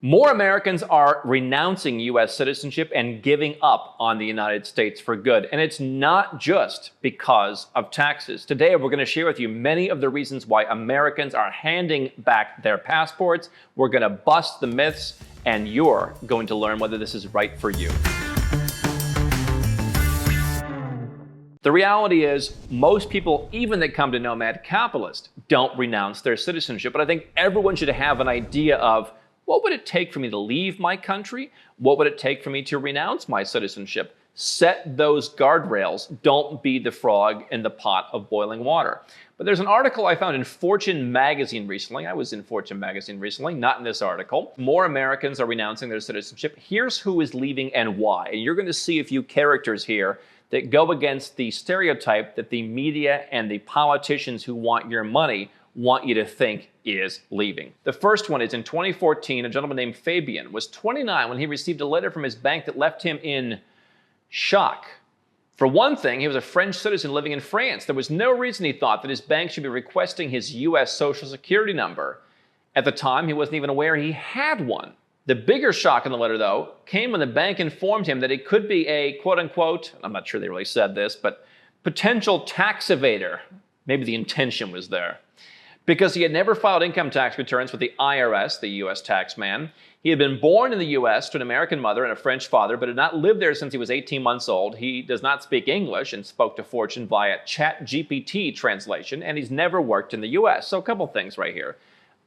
More Americans are renouncing U.S. citizenship and giving up on the United States for good. And it's not just because of taxes. Today, we're going to share with you many of the reasons why Americans are handing back their passports. We're going to bust the myths, and you're going to learn whether this is right for you. The reality is, most people, even that come to Nomad Capitalist, don't renounce their citizenship. But I think everyone should have an idea of, what would it take for me to leave my country? What would it take for me to renounce my citizenship? Set those guardrails. Don't be the frog in the pot of boiling water. But there's an article I found in Fortune magazine recently. I was in Fortune magazine recently, not in this article. More Americans are renouncing their citizenship. Here's who is leaving and why. And you're going to see a few characters here that go against the stereotype that the media and the politicians who want your money want you to think is leaving. The first one is in 2014, a gentleman named Fabian was 29 when he received a letter from his bank that left him in shock. For one thing, he was a French citizen living in France. There was no reason he thought that his bank should be requesting his US Social Security number. At the time, he wasn't even aware he had one. The bigger shock in the letter, though, came when the bank informed him that it could be a quote-unquote, I'm not sure they really said this, but potential tax evader. Maybe the intention was there. Because he had never filed income tax returns with the IRS, the U.S. tax man. He had been born in the U.S. to an American mother and a French father, but had not lived there since he was 18 months old. He does not speak English and spoke to Fortune via ChatGPT translation, and he's never worked in the U.S. So a couple things right here.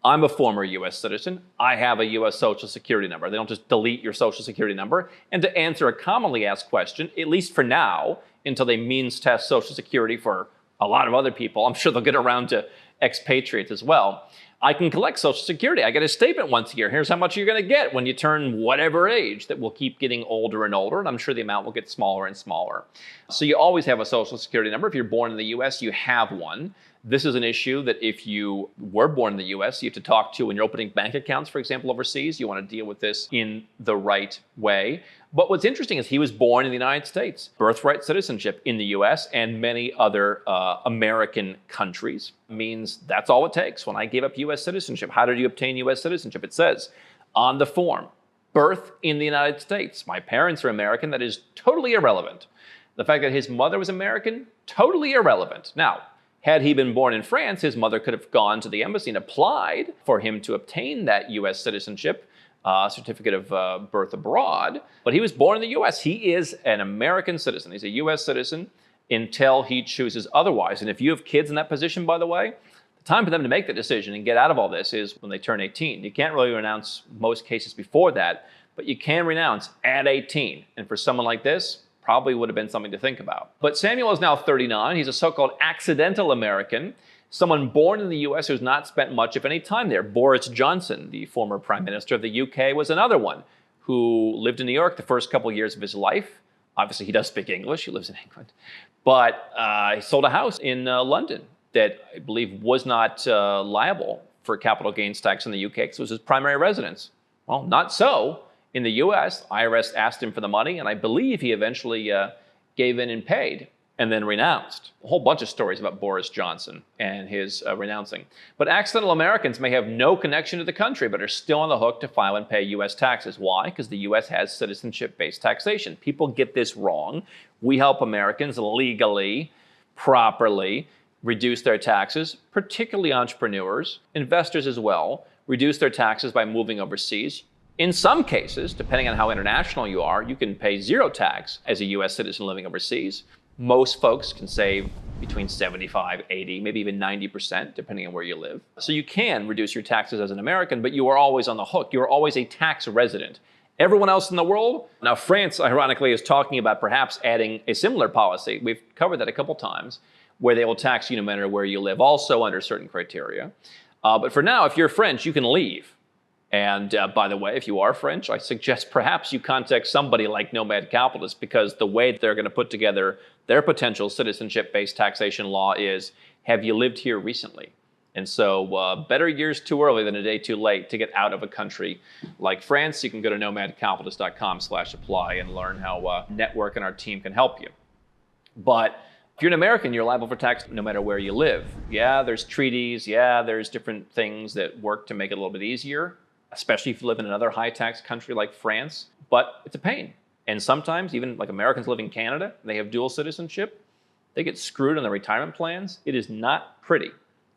I'm a former U.S. citizen. I have a U.S. Social Security number. They don't just delete your Social Security number. And to answer a commonly asked question, at least for now, until they means test Social Security for a lot of other people, I'm sure they'll get around to expatriates as well. I can collect Social Security. I get a statement once a year. Here's how much you're going to get when you turn whatever age. That will keep getting older and older, and I'm sure the amount will get smaller and smaller. So you always have a Social Security number. If you're born in the U.S., you have one. This is an issue that if you were born in the U.S., you have to talk to when you're opening bank accounts, for example, overseas. You want to deal with this in the right way. But what's interesting is he was born in the United States, birthright citizenship in the U.S. and many other American countries. Means that's all it takes. When I gave up U.S. citizenship, how did you obtain U.S. citizenship? It says on the form, birth in the United States. My parents are American. That is totally irrelevant. The fact that his mother was American, totally irrelevant. Now, had he been born in France, his mother could have gone to the embassy and applied for him to obtain that U.S. citizenship, certificate of birth abroad. But he was born in the U.S. He is an American citizen. He's a U.S. citizen until he chooses otherwise. And if you have kids in that position, by the way, the time for them to make the decision and get out of all this is when they turn 18. You can't really renounce most cases before that, but you can renounce at 18. And for someone like this, probably would have been something to think about. But Samuel is now 39. He's a so-called accidental American, someone born in the U.S. who's not spent much, if any, time there. Boris Johnson, the former prime minister of the UK, was another one who lived in New York the first couple of years of his life. Obviously, he does speak English. He lives in England. But he sold a house in London that I believe was not liable for capital gains tax in the UK because it was his primary residence. Well, not so. In the U.S., IRS asked him for the money, and I believe he eventually gave in and paid and then renounced. A whole bunch of stories about Boris Johnson and his renouncing. But accidental Americans may have no connection to the country, but are still on the hook to file and pay U.S. taxes. Why? Because the U.S. has citizenship-based taxation. People get this wrong. We help Americans legally, properly, reduce their taxes, particularly entrepreneurs, investors as well, reduce their taxes by moving overseas. In some cases, depending on how international you are, you can pay zero tax as a U.S. citizen living overseas. Most folks can save between 75, 80, maybe even 90%, depending on where you live. So you can reduce your taxes as an American, but you are always on the hook. You are always a tax resident. Everyone else in the world, now France, ironically, is talking about perhaps adding a similar policy. We've covered that a couple times, where they will tax you no matter where you live, also under certain criteria. But for now, if you're French, you can leave. And by the way, if you are French, I suggest perhaps you contact somebody like Nomad Capitalist, because the way they're going to put together their potential citizenship-based taxation law is, have you lived here recently? And so better years too early than a day too late to get out of a country like France. You can go to nomadcapitalist.com/apply and learn how Network and our team can help you. But if you're an American, you're liable for tax no matter where you live. Yeah, there's treaties. Yeah, there's different things that work to make it a little bit easier. especially if you live in another high-tax country like France, but it's a pain. And sometimes, even like Americans live in Canada, they have dual citizenship, they get screwed on their retirement plans. It is not pretty,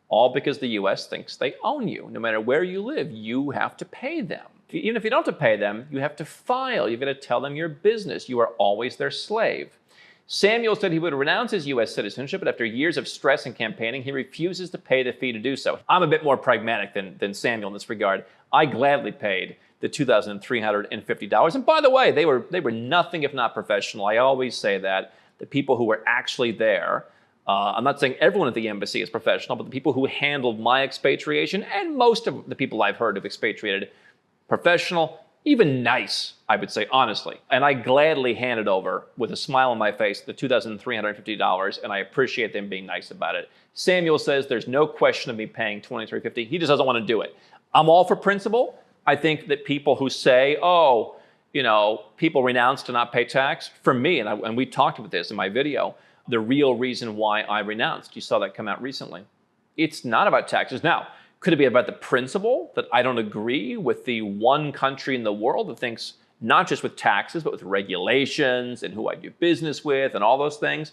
all because the US thinks they own you. No matter where you live, you have to pay them. Even if you don't have to pay them, you have to file. You've got to tell them your business. You are always their slave. Samuel said he would renounce his US citizenship, but after years of stress and campaigning, he refuses to pay the fee to do so. I'm a bit more pragmatic than Samuel in this regard. I gladly paid the $2,350. And by the way, they were nothing if not professional. I always say that. The people who were actually there, I'm not saying everyone at the embassy is professional, but the people who handled my expatriation, and most of the people I've heard have expatriated, professional, even nice, I would say, honestly. And I gladly handed over, with a smile on my face, the $2,350, and I appreciate them being nice about it. Samuel says there's no question of me paying $2,350. He just doesn't want to do it. I'm all for principle. I think that people who say, oh, you know, people renounce to not pay tax, for me, and we talked about this in my video, the real reason why I renounced, you saw that come out recently, it's not about taxes. Now, could it be about the principle that I don't agree with the one country in the world that thinks not just with taxes, but with regulations and who I do business with and all those things?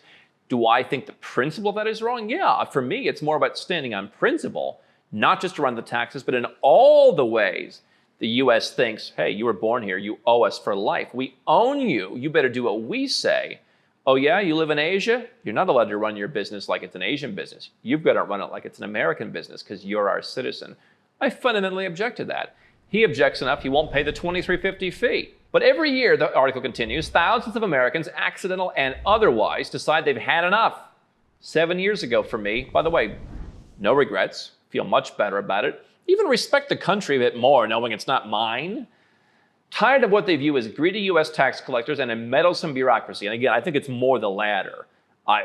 Do I think the principle of that is wrong? Yeah, for me, it's more about standing on principle, not just around the taxes, but in all the ways the US thinks, hey, you were born here, you owe us for life. We own you. You better do what we say. Oh yeah, you live in Asia? You're not allowed to run your business like it's an Asian business. You've got to run it like it's an American business because you're our citizen. I fundamentally object to that. He objects enough, he won't pay the $2,350 fee. But every year, the article continues, thousands of Americans, accidental and otherwise, decide they've had enough. 7 years ago for me, by the way, no regrets, feel much better about it. Even respect the country a bit more, knowing it's not mine. Tired of what they view as greedy US tax collectors and a meddlesome bureaucracy. And again, I think it's more the latter.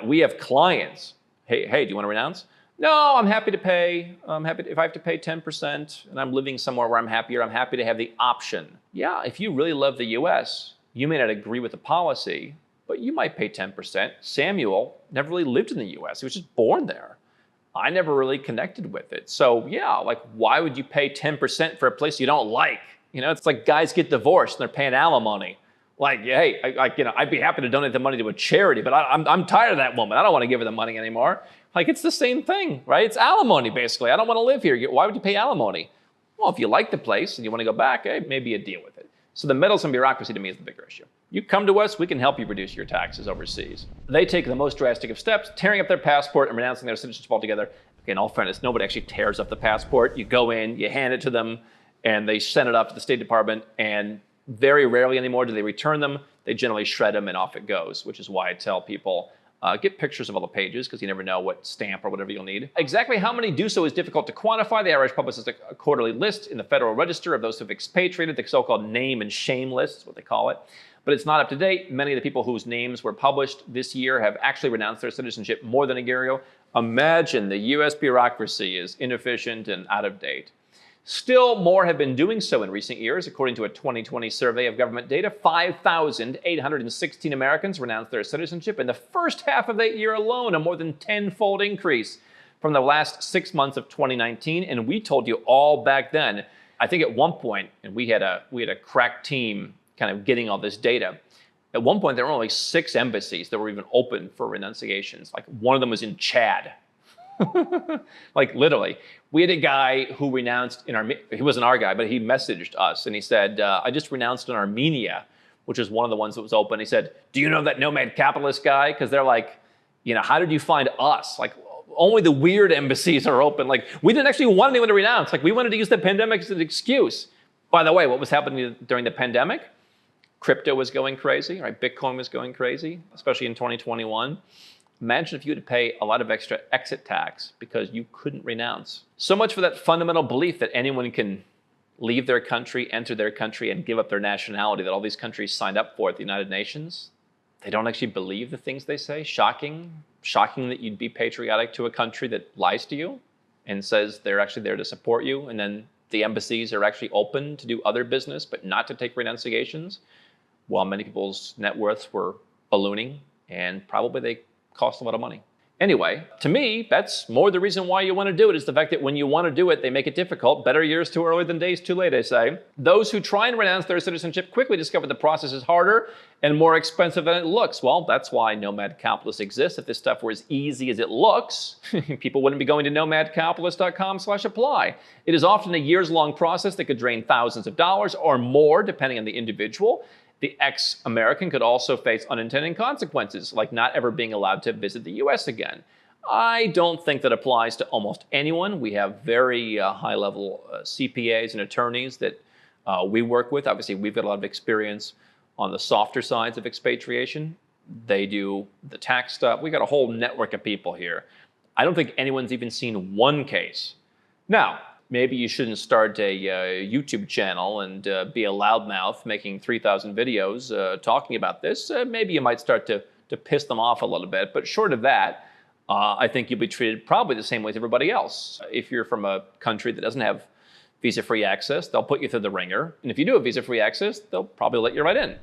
We have clients. Hey, do you want to renounce? No, I'm happy to pay. I'm happy if I have to pay 10% and I'm living somewhere where I'm happier, I'm happy to have the option. Yeah, if you really love the US, you may not agree with the policy, but you might pay 10%. Samuel never really lived in the US. He was just born there. I never really connected with it. So yeah, like why would you pay 10% for a place you don't like? You know, it's like guys get divorced and they're paying alimony. Like, hey, I'd be happy to donate the money to a charity, but I'm tired of that woman. I don't want to give her the money anymore. Like, it's the same thing, right? It's alimony, basically. I don't want to live here. Why would you pay alimony? Well, if you like the place and you want to go back, hey, maybe a deal with it. So the meddlesome bureaucracy to me is the bigger issue. You come to us, we can help you reduce your taxes overseas. They take the most drastic of steps, tearing up their passport and renouncing their citizenship altogether. Okay, in all fairness, nobody actually tears up the passport. You go in, you hand it to them, and they send it off to the State Department, and very rarely anymore do they return them. They generally shred them and off it goes, which is why I tell people, get pictures of all the pages because you never know what stamp or whatever you'll need. Exactly how many do so is difficult to quantify. The IRS publishes a quarterly list in the Federal Register of those who have expatriated, the so-called name and shame list is what they call it. But it's not up to date. Many of the people whose names were published this year have actually renounced their citizenship more than a year ago. Imagine the US bureaucracy is inefficient and out of date. Still, more have been doing so in recent years. According to a 2020 survey of government data, 5,816 Americans renounced their citizenship in the first half of that year alone, a more than tenfold increase from the last 6 months of 2019. And we told you all back then, I think at one point, and we had a crack team kind of getting all this data. At one point, there were only 6 embassies that were even open for renunciations. Like one of them was in Chad. Like literally, we had a guy who renounced he wasn't our guy, but he messaged us and he said, I just renounced in Armenia, which is one of the ones that was open. He said, do you know that Nomad Capitalist guy? Because they're like, you know, how did you find us? Like only the weird embassies are open. Like we didn't actually want anyone to renounce. Like we wanted to use the pandemic as an excuse. By the way, what was happening during the pandemic? Crypto was going crazy, right? Bitcoin was going crazy, especially in 2021. Imagine if you had to pay a lot of extra exit tax because you couldn't renounce. So much for that fundamental belief that anyone can leave their country, enter their country, and give up their nationality that all these countries signed up for at the United Nations. They don't actually believe the things they say. Shocking. Shocking that you'd be patriotic to a country that lies to you and says they're actually there to support you. And then the embassies are actually open to do other business, but not to take renunciations. While many people's net worths were ballooning and probably they cost a lot of money. Anyway, to me, that's more the reason why you want to do it, is the fact that when you want to do it, they make it difficult. Better years too early than days too late, I say. Those who try and renounce their citizenship quickly discover the process is harder and more expensive than it looks. Well, that's why Nomad Capitalist exists. If this stuff were as easy as it looks, people wouldn't be going to nomadcapitalist.com/apply. It is often a years-long process that could drain thousands of dollars or more, depending on the individual. The ex-American could also face unintended consequences, like not ever being allowed to visit the US again. I don't think that applies to almost anyone. We have very high-level CPAs and attorneys that we work with. Obviously, we've got a lot of experience on the softer sides of expatriation. They do the tax stuff. We've got a whole network of people here. I don't think anyone's even seen one case. Now, maybe you shouldn't start a YouTube channel and be a loudmouth making 3,000 videos talking about this. Maybe you might start to piss them off a little bit. But short of that, I think you'll be treated probably the same way as everybody else. If you're from a country that doesn't have visa-free access, they'll put you through the ringer. And if you do have visa-free access, they'll probably let you right in.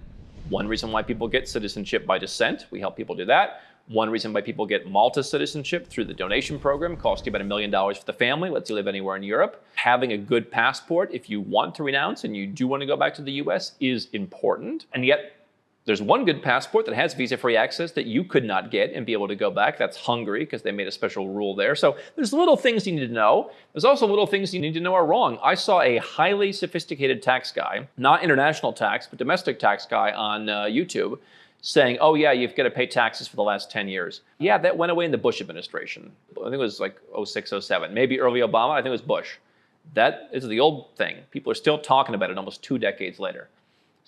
One reason why people get citizenship by descent, we help people do that. One reason why people get Malta citizenship through the donation program, costs you about $1 million for the family, lets you live anywhere in Europe. Having a good passport, if you want to renounce and you do want to go back to the US, is important. And yet, there's one good passport that has visa-free access that you could not get and be able to go back. That's Hungary, because they made a special rule there. So there's little things you need to know. There's also little things you need to know are wrong. I saw a highly sophisticated tax guy, not international tax, but domestic tax guy on YouTube, saying, oh yeah, you've got to pay taxes for the last 10 years. Yeah, that went away in the Bush administration. I think it was like 06, 07, maybe early Obama, I think it was Bush. That is the old thing. People are still talking about it almost 2 decades later.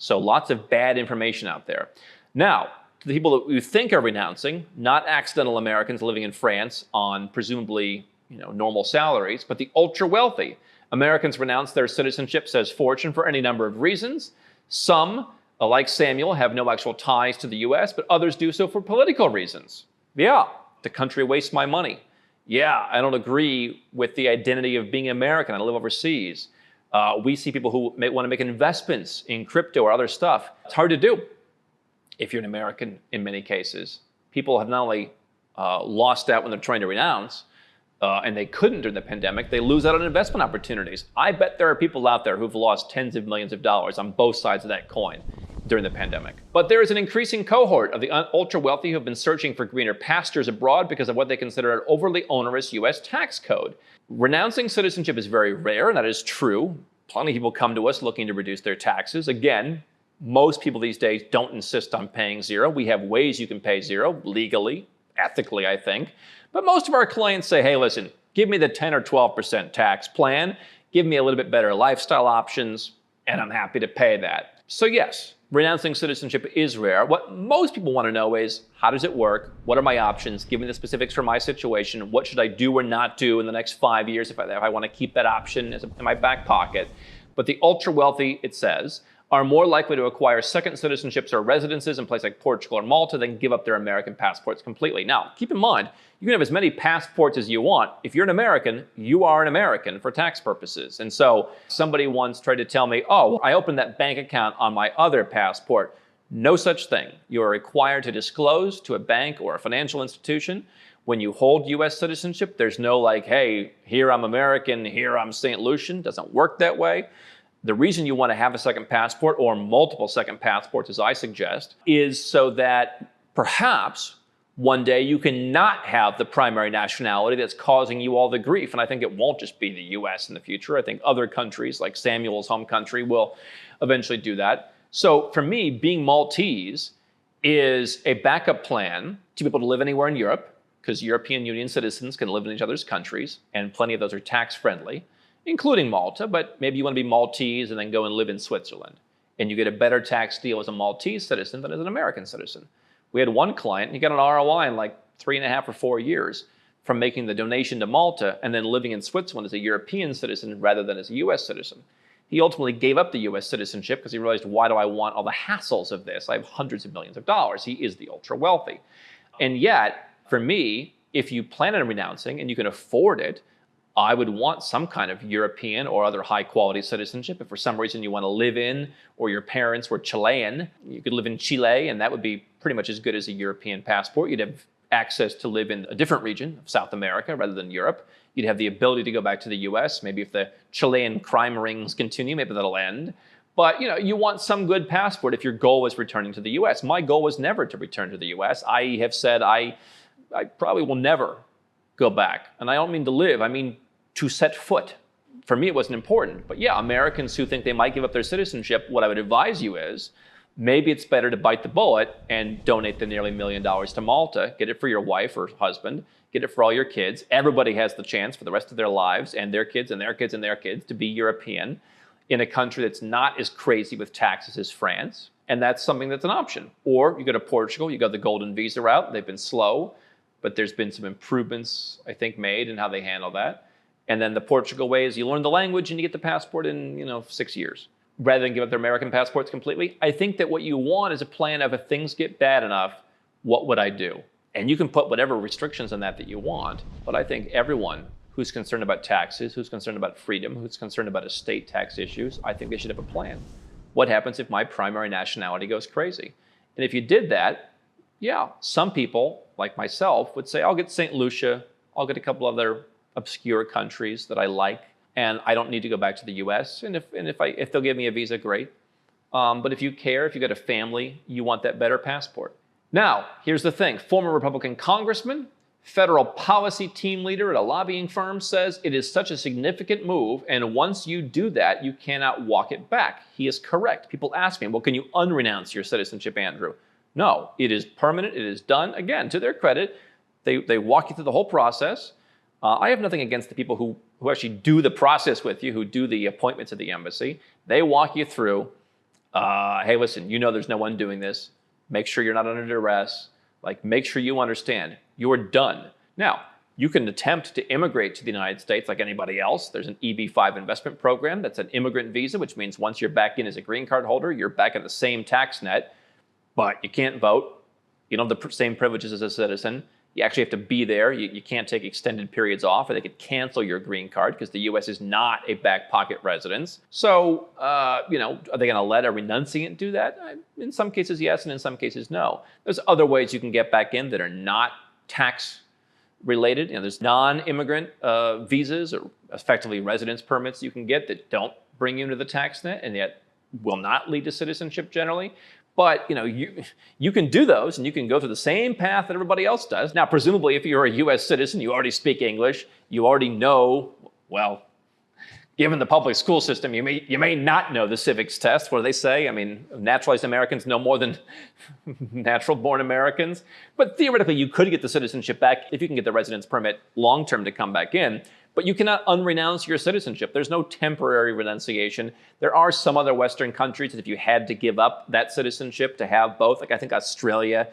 So lots of bad information out there. Now, to the people that you think are renouncing, not accidental Americans living in France on presumably normal salaries, but the ultra wealthy. Americans renounce their citizenship, says Fortune, for any number of reasons. Some, like Samuel, have no actual ties to the US, but others do so for political reasons. Yeah, the country wastes my money. Yeah, I don't agree with the identity of being American. I live overseas. We see people who want to make investments in crypto or other stuff. It's hard to do if you're an American in many cases. People have not only lost out when they're trying to renounce, and they couldn't during the pandemic, they lose out on investment opportunities. I bet there are people out there who've lost tens of millions of dollars on both sides of that coin during the pandemic. But there is an increasing cohort of the ultra-wealthy who have been searching for greener pastures abroad because of what they consider an overly onerous US tax code. Renouncing citizenship is very rare, and that is true. Plenty of people come to us looking to reduce their taxes. Again, most people these days don't insist on paying zero. We have ways you can pay zero, legally, ethically, I think. But most of our clients say, hey, listen, give me the 10 or 12% tax plan, give me a little bit better lifestyle options, and I'm happy to pay that. So yes, renouncing citizenship is rare. What most people want to know is, how does it work? What are my options? Give me the specifics for my situation. What should I do or not do in the next 5 years if I want to keep that option in my back pocket? But the ultra wealthy, it says, are more likely to acquire second citizenships or residences in places like Portugal or Malta than give up their American passports completely. Now, keep in mind, you can have as many passports as you want. If you're an American, you are an American for tax purposes. And so somebody once tried to tell me, oh, I opened that bank account on my other passport. No such thing. You are required to disclose to a bank or a financial institution when you hold US citizenship. There's no like, hey, here I'm American, here I'm St. Lucian. Doesn't work that way. The reason you want to have a second passport or multiple second passports, as I suggest, is so that perhaps one day you can not have the primary nationality that's causing you all the grief. And I think it won't just be the US in the future. I think other countries like Samuel's home country will eventually do that. So for me, being Maltese is a backup plan to be able to live anywhere in Europe, because European Union citizens can live in each other's countries, and plenty of those are tax friendly, including Malta, but maybe you want to be Maltese and then go and live in Switzerland. And you get a better tax deal as a Maltese citizen than as an American citizen. We had one client, he got an ROI in like 3.5 or 4 years from making the donation to Malta and then living in Switzerland as a European citizen rather than as a US citizen. He ultimately gave up the US citizenship because he realized, why do I want all the hassles of this? I have hundreds of millions of dollars. He is the ultra wealthy. And yet, for me, if you plan on renouncing and you can afford it, I would want some kind of European or other high quality citizenship. If for some reason you want to live in, or your parents were Chilean, you could live in Chile and that would be pretty much as good as a European passport. You'd have access to live in a different region of South America rather than Europe. You'd have the ability to go back to the US. Maybe if the Chilean crime rings continue, maybe that'll end. But you want some good passport if your goal is returning to the US. My goal was never to return to the US. I have said I probably will never go back. And I don't mean to live, I mean to set foot. For me, it wasn't important. But yeah, Americans who think they might give up their citizenship, what I would advise you is, maybe it's better to bite the bullet and donate the nearly $1 million to Malta. Get it for your wife or husband. Get it for all your kids. Everybody has the chance for the rest of their lives and their kids and their kids and their kids to be European in a country that's not as crazy with taxes as France. And that's something that's an option. Or you go to Portugal, you go the golden visa route. They've been slow, but there's been some improvements, I think, made in how they handle that. And then the Portugal way is you learn the language and you get the passport in 6 years. Rather than give up their American passports completely. I think that what you want is a plan of if things get bad enough, what would I do? And you can put whatever restrictions on that you want. But I think everyone who's concerned about taxes, who's concerned about freedom, who's concerned about estate tax issues, I think they should have a plan. What happens if my primary nationality goes crazy? And if you did that, yeah, some people, like myself, would say, I'll get St. Lucia, I'll get a couple other obscure countries that I like, and I don't need to go back to the US. And if they'll give me a visa, great. But if you care, if you got a family, you want that better passport. Now, here's the thing. Former Republican congressman, federal policy team leader at a lobbying firm says it is such a significant move, and once you do that, you cannot walk it back. He is correct. People ask me, well, can you unrenounce your citizenship, Andrew? No, it is permanent. It is done. Again, to their credit, they walk you through the whole process. I have nothing against the people who actually do the process with you, who do the appointments at the embassy. They walk you through, hey, listen, there's no one doing this. Make sure you're not under duress. Make sure you understand you're done. Now, you can attempt to immigrate to the United States like anybody else. There's an EB-5 investment program that's an immigrant visa, which means once you're back in as a green card holder, you're back in the same tax net, but you can't vote. You don't have the same privileges as a citizen. You actually have to be there. You can't take extended periods off, or they could cancel your green card because the U.S. is not a back pocket residence. So, are they going to let a renunciant do that? In some cases, yes, and in some cases, no. There's other ways you can get back in that are not tax related. There's non-immigrant visas or effectively residence permits you can get that don't bring you into the tax net and yet will not lead to citizenship generally. But you can do those and you can go through the same path that everybody else does. Now, presumably, if you're a US citizen, you already speak English, you already know, well, given the public school system, you may not know the civics test. What do they say? I mean, naturalized Americans know more than natural-born Americans. But theoretically, you could get the citizenship back if you can get the residence permit long-term to come back in. But you cannot unrenounce your citizenship. There's no temporary renunciation. There are some other Western countries that if you had to give up that citizenship to have both, I think Australia,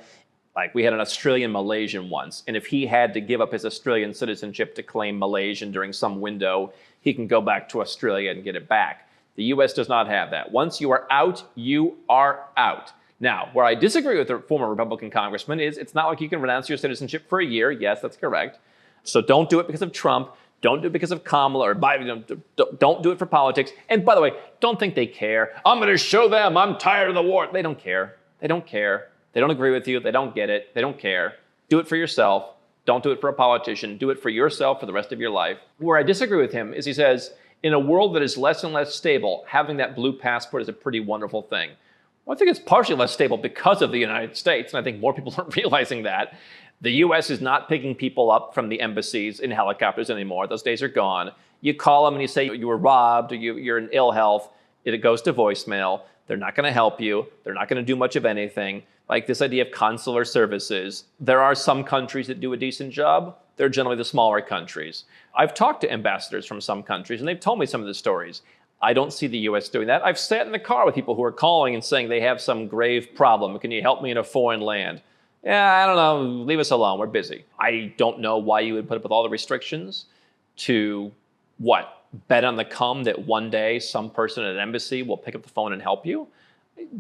we had an Australian Malaysian once, and if he had to give up his Australian citizenship to claim Malaysian during some window, he can go back to Australia and get it back. The US does not have that. Once you are out, you are out. Now, where I disagree with the former Republican congressman is it's not like you can renounce your citizenship for a year. Yes, that's correct. So don't do it because of Trump. Don't do it because of Kamala or Biden. Don't do it for politics. And by the way, don't think they care. I'm going to show them I'm tired of the war. They don't care. They don't care. They don't agree with you. They don't get it. They don't care. Do it for yourself. Don't do it for a politician. Do it for yourself for the rest of your life. Where I disagree with him is he says, in a world that is less and less stable, having that blue passport is a pretty wonderful thing. Well, I think it's partially less stable because of the United States, and I think more people aren't realizing that. The U.S. is not picking people up from the embassies in helicopters anymore. Those days are gone. You call them and you say you were robbed or you're in ill health. It goes to voicemail. They're not going to help you. They're not going to do much of anything. Like this idea of consular services. There are some countries that do a decent job. They're generally the smaller countries. I've talked to ambassadors from some countries, and they've told me some of the stories. I don't see the U.S. doing that. I've sat in the car with people who are calling and saying they have some grave problem. Can you help me in a foreign land? Yeah, I don't know. Leave us alone. We're busy. I don't know why you would put up with all the restrictions to, what, bet on the come that one day some person at an embassy will pick up the phone and help you?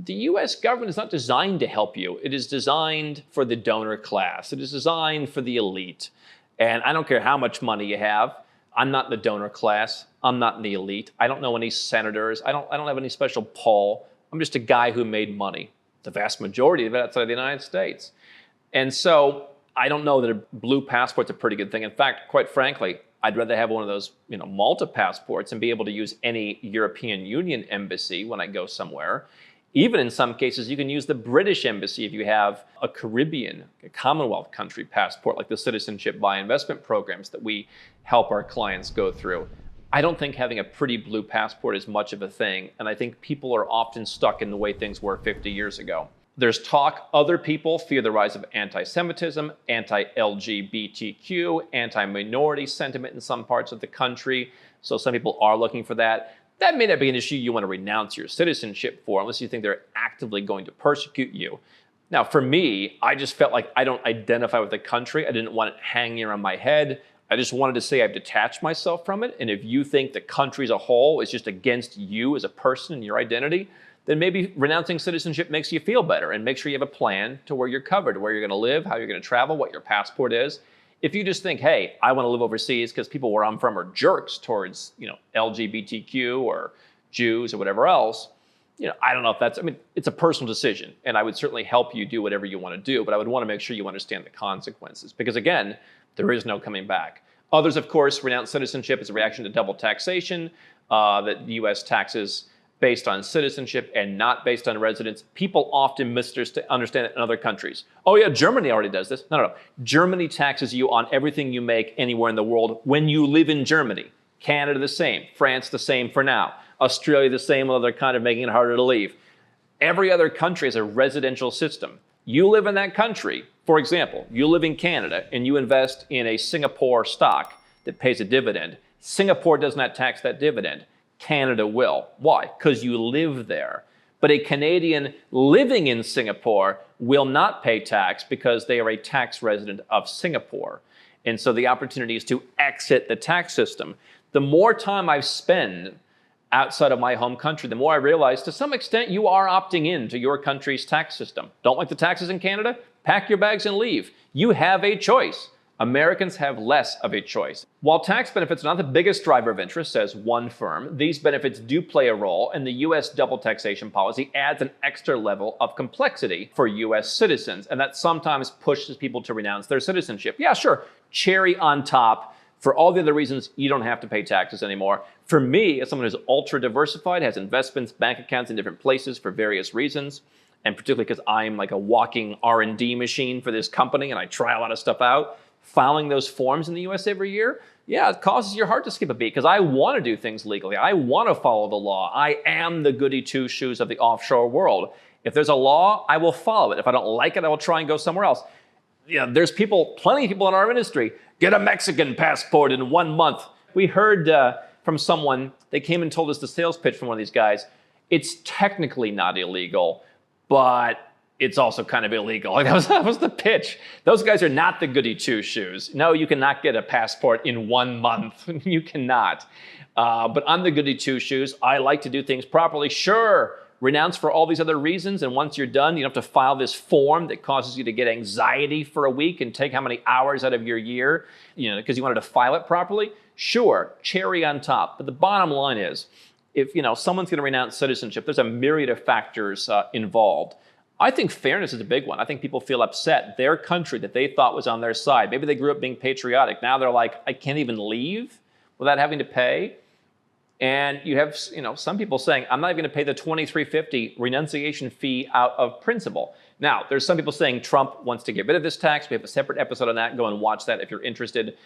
The U.S. government is not designed to help you. It is designed for the donor class. It is designed for the elite. And I don't care how much money you have. I'm not in the donor class. I'm not in the elite. I don't know any senators. I don't have any special pull. I'm just a guy who made money. The vast majority of it outside of the United States. And so I don't know that a blue passport's a pretty good thing. In fact, quite frankly, I'd rather have one of those, Malta passports and be able to use any European Union embassy when I go somewhere. Even in some cases, you can use the British embassy if you have a Caribbean, a Commonwealth country passport, like the Citizenship by Investment programs that we help our clients go through. I don't think having a pretty blue passport is much of a thing, and I think people are often stuck in the way things were 50 years ago. There's talk other people fear the rise of anti-Semitism, anti-LGBTQ, anti-minority sentiment in some parts of the country. So some people are looking for that. That may not be an issue you want to renounce your citizenship for unless you think they're actively going to persecute you. Now, for me, I just felt like I don't identify with the country. I didn't want it hanging around my head. I just wanted to say I've detached myself from it. And if you think the country as a whole is just against you as a person and your identity, then maybe renouncing citizenship makes you feel better and make sure you have a plan to where you're covered, where you're going to live, how you're going to travel, what your passport is. If you just think, hey, I want to live overseas because people where I'm from are jerks towards, LGBTQ or Jews or whatever else, I don't know if that's, it's a personal decision, and I would certainly help you do whatever you want to do, but I would want to make sure you understand the consequences because, again, there is no coming back. Others, of course, renounce citizenship as a reaction to double taxation, that the U.S. taxes based on citizenship and not based on residence. People often misunderstand it in other countries. Oh yeah, Germany already does this. No. Germany taxes you on everything you make anywhere in the world when you live in Germany. Canada the same. France the same for now. Australia the same, although they're kind of making it harder to leave. Every other country has a residential system. You live in that country. For example, you live in Canada and you invest in a Singapore stock that pays a dividend. Singapore does not tax that dividend. Canada will. Why? Because you live there. But a Canadian living in Singapore will not pay tax because they are a tax resident of Singapore. And so the opportunity is to exit the tax system. The more time I spend outside of my home country, the more I realize to some extent you are opting in to your country's tax system. Don't like the taxes in Canada? Pack your bags and leave. You have a choice. Americans have less of a choice. While tax benefits are not the biggest driver of interest, says one firm, these benefits do play a role, and the U.S. double taxation policy adds an extra level of complexity for U.S. citizens, and that sometimes pushes people to renounce their citizenship. Yeah, sure, cherry on top. For all the other reasons, you don't have to pay taxes anymore. For me, as someone who's ultra diversified, has investments, bank accounts in different places for various reasons, and particularly because I'm like a walking R&D machine for this company and I try a lot of stuff out, filing those forms in the US every year, yeah, it causes your heart to skip a beat because I want to do things legally. I want to follow the law. I am the goody two-shoes of the offshore world. If there's a law, I will follow it. If I don't like it, I will try and go somewhere else. There's plenty of people in our industry, get a Mexican passport in 1 month. We heard from someone, they came and told us the sales pitch from one of these guys, it's technically not illegal, but it's also kind of illegal. Like that was the pitch. Those guys are not the goody two-shoes. No, you cannot get a passport in 1 month. You cannot. But I'm the goody two-shoes. I like to do things properly. Sure, renounce for all these other reasons, and once you're done, you don't have to file this form that causes you to get anxiety for a week and take how many hours out of your year, because you wanted to file it properly. Sure, cherry on top. But the bottom line is, if someone's going to renounce citizenship, there's a myriad of factors involved. I think fairness is a big one. I think people feel upset. Their country that they thought was on their side, maybe they grew up being patriotic. Now they're like, I can't even leave without having to pay. And you have, some people saying, I'm not even going to pay the $23.50 renunciation fee out of principle. Now, there's some people saying Trump wants to get rid of this tax. We have a separate episode on that. Go and watch that if you're interested.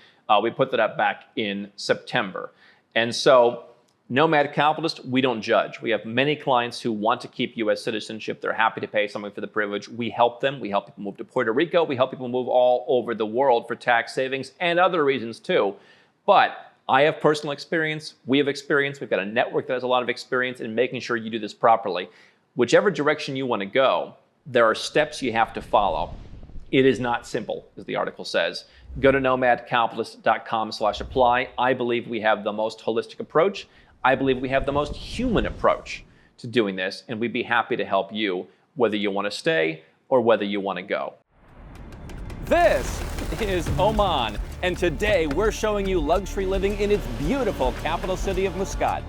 We put that up back in September. And so, Nomad Capitalist, we don't judge. We have many clients who want to keep U.S. citizenship. They're happy to pay something for the privilege. We help them. We help people move to Puerto Rico. We help people move all over the world for tax savings and other reasons too. But I have personal experience. We have experience. We've got a network that has a lot of experience in making sure you do this properly. Whichever direction you want to go, there are steps you have to follow. It is not simple, as the article says. Go to nomadcapitalist.com/apply. I believe we have the most holistic approach. I believe we have the most human approach to doing this, and we'd be happy to help you, whether you want to stay or whether you want to go. This is Oman, and today we're showing you luxury living in its beautiful capital city of Muscat.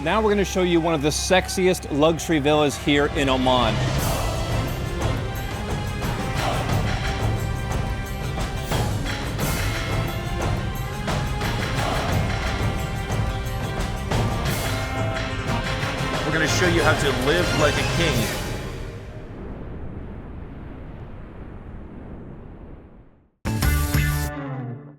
Now we're going to show you one of the sexiest luxury villas here in Oman. We're going to show you how to live like a king